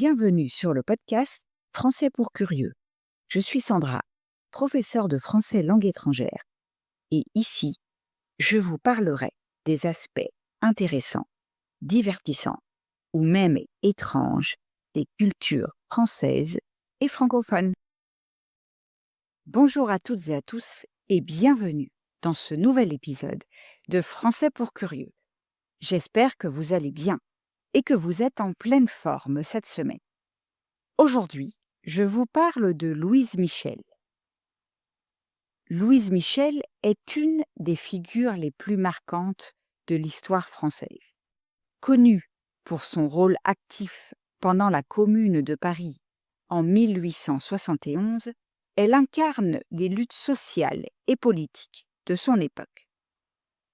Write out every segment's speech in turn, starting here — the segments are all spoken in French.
bienvenue sur le podcast Français pour curieux. Je suis Sandra, professeure de français langue étrangère, et ici, je vous parlerai des aspects intéressants, divertissants ou même étranges des cultures françaises et francophones. Bonjour à toutes et à tous et bienvenue dans ce nouvel épisode de Français pour curieux. J'espère que vous allez bien et que vous êtes en pleine forme cette semaine. Aujourd'hui, je vous parle de Louise Michel. Louise Michel est une des figures les plus marquantes de l'histoire française. Connue pour son rôle actif pendant la Commune de Paris en 1871, elle incarne les luttes sociales et politiques de son époque.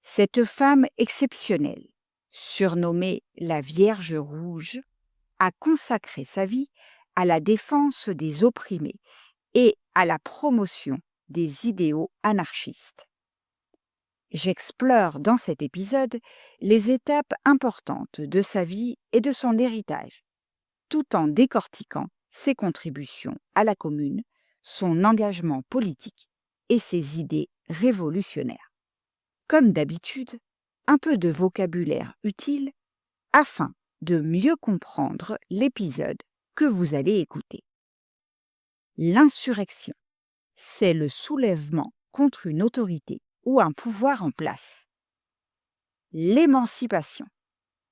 Cette femme exceptionnelle, surnommée la Vierge Rouge, a consacré sa vie à la défense des opprimés et à la promotion des idéaux anarchistes. J'explore dans cet épisode les étapes importantes de sa vie et de son héritage, tout en décortiquant ses contributions à la Commune, son engagement politique et ses idées révolutionnaires. Comme d'habitude, un peu de vocabulaire utile afin de mieux comprendre l'épisode que vous allez écouter. L'insurrection, c'est le soulèvement contre une autorité ou un pouvoir en place. L'émancipation,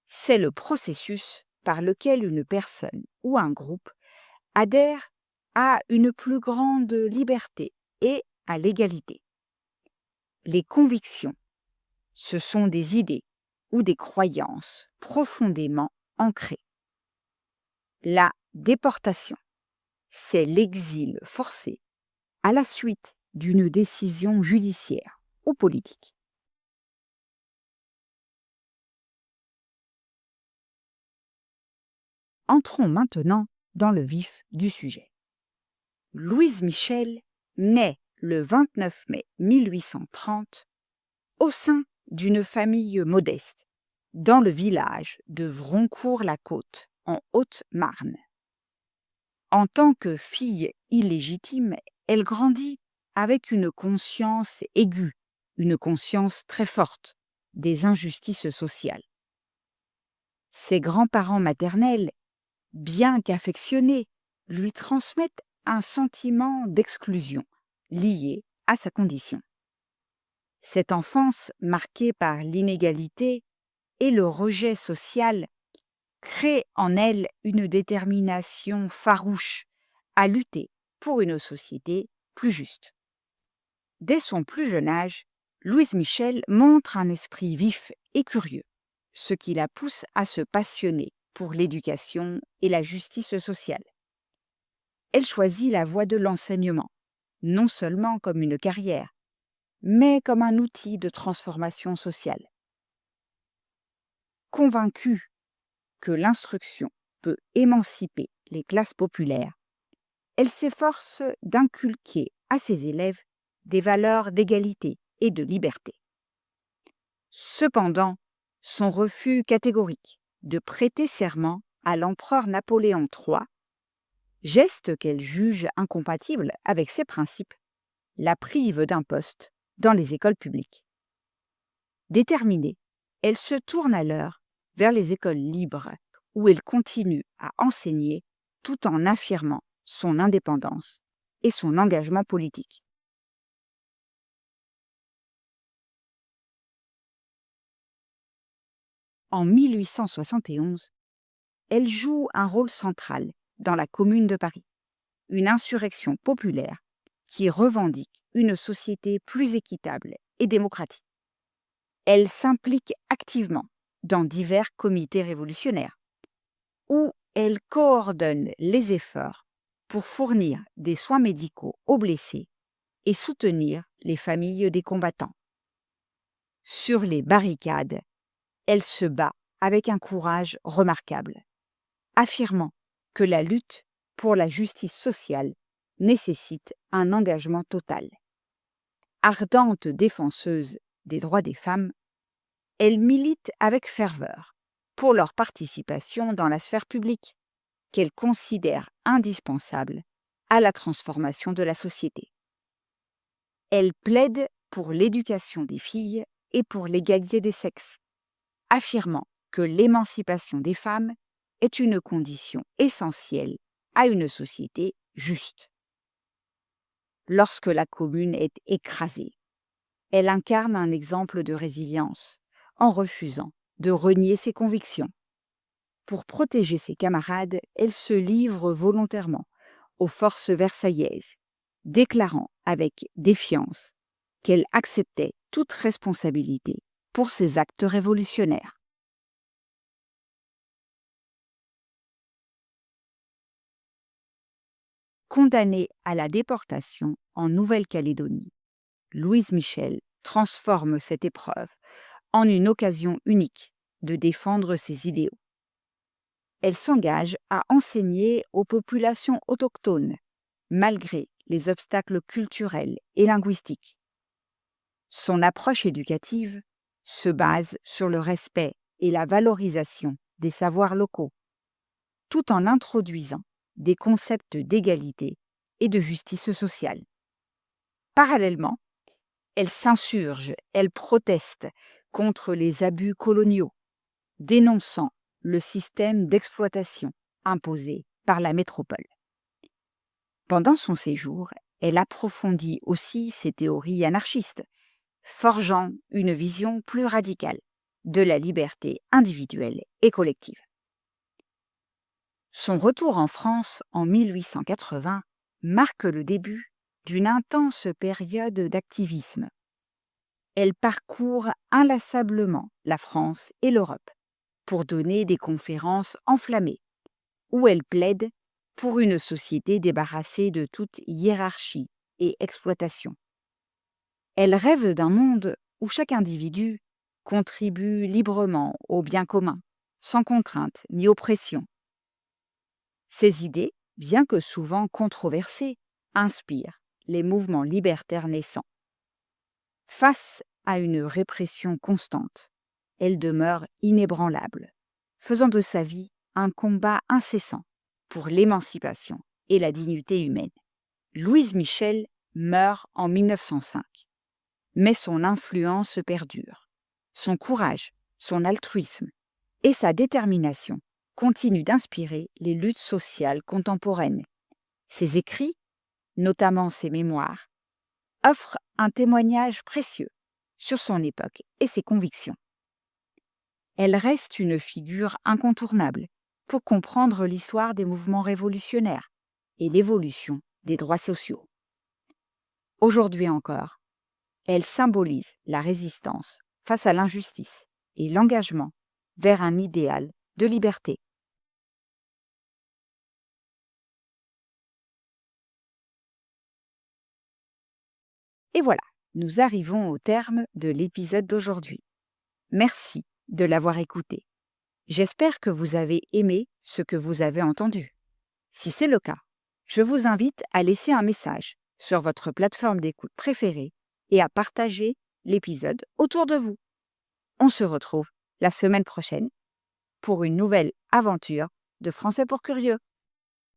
c'est le processus par lequel une personne ou un groupe adhère à une plus grande liberté et à l'égalité. Les convictions, ce sont des idées ou des croyances profondément ancrées. La déportation, c'est l'exil forcé à la suite d'une décision judiciaire ou politique. Entrons maintenant dans le vif du sujet. Louise Michel naît le 29 mai 1830 au sein d'une famille modeste dans le village de Vroncourt-la-Côte, en Haute-Marne. En tant que fille illégitime, elle grandit avec une conscience aiguë, une conscience très forte des injustices sociales. Ses grands-parents maternels, bien qu'affectionnés, lui transmettent un sentiment d'exclusion lié à sa condition. Cette enfance marquée par l'inégalité et le rejet social crée en elle une détermination farouche à lutter pour une société plus juste. Dès son plus jeune âge, Louise Michel montre un esprit vif et curieux, ce qui la pousse à se passionner pour l'éducation et la justice sociale. Elle choisit la voie de l'enseignement, non seulement comme une carrière, mais comme un outil de transformation sociale. Convaincue que l'instruction peut émanciper les classes populaires, elle s'efforce d'inculquer à ses élèves des valeurs d'égalité et de liberté. Cependant, son refus catégorique de prêter serment à l'empereur Napoléon III, geste qu'elle juge incompatible avec ses principes, la prive d'un poste dans les écoles publiques. Déterminée, elle se tourne alors vers les écoles libres où elle continue à enseigner tout en affirmant son indépendance et son engagement politique. En 1871, elle joue un rôle central dans la Commune de Paris, une insurrection populaire qui revendique une société plus équitable et démocratique. Elle s'implique activement dans divers comités révolutionnaires, où elle coordonne les efforts pour fournir des soins médicaux aux blessés et soutenir les familles des combattants. Sur les barricades, elle se bat avec un courage remarquable, affirmant que la lutte pour la justice sociale nécessite un engagement total. Ardente défenseuse des droits des femmes, elle milite avec ferveur pour leur participation dans la sphère publique, qu'elle considère indispensables à la transformation de la société. Elle plaide pour l'éducation des filles et pour l'égalité des sexes, affirmant que l'émancipation des femmes est une condition essentielle à une société juste. Lorsque la Commune est écrasée, elle incarne un exemple de résilience en refusant de renier ses convictions. Pour protéger ses camarades, elle se livre volontairement aux forces versaillaises, déclarant avec défiance qu'elle acceptait toute responsabilité pour ses actes révolutionnaires. Condamnée à la déportation en Nouvelle-Calédonie, Louise Michel transforme cette épreuve en une occasion unique de défendre ses idéaux. Elle s'engage à enseigner aux populations autochtones, malgré les obstacles culturels et linguistiques. Son approche éducative se base sur le respect et la valorisation des savoirs locaux, tout en introduisant des concepts d'égalité et de justice sociale. Parallèlement, elle s'insurge, elle proteste contre les abus coloniaux, dénonçant le système d'exploitation imposé par la métropole. Pendant son séjour, elle approfondit aussi ses théories anarchistes, forgeant une vision plus radicale de la liberté individuelle et collective. Son retour en France en 1880 marque le début d'une intense période d'activisme. Elle parcourt inlassablement la France et l'Europe pour donner des conférences enflammées, où elle plaide pour une société débarrassée de toute hiérarchie et exploitation. Elle rêve d'un monde où chaque individu contribue librement au bien commun, sans contrainte ni oppression. Ces idées, bien que souvent controversées, inspirent les mouvements libertaires naissants. Face à une répression constante, elle demeure inébranlable, faisant de sa vie un combat incessant pour l'émancipation et la dignité humaine. Louise Michel meurt en 1905, mais son influence perdure. Son courage, son altruisme et sa détermination continuent d'inspirer les luttes sociales contemporaines. Ses écrits, notamment ses mémoires, offrent un témoignage précieux sur son époque et ses convictions. Elle reste une figure incontournable pour comprendre l'histoire des mouvements révolutionnaires et l'évolution des droits sociaux. Aujourd'hui encore, elle symbolise la résistance face à l'injustice et l'engagement vers un idéal de liberté. Et voilà, nous arrivons au terme de l'épisode d'aujourd'hui. Merci de l'avoir écouté. J'espère que vous avez aimé ce que vous avez entendu. Si c'est le cas, je vous invite à laisser un message sur votre plateforme d'écoute préférée et à partager l'épisode autour de vous. On se retrouve la semaine prochaine pour une nouvelle aventure de Français pour curieux.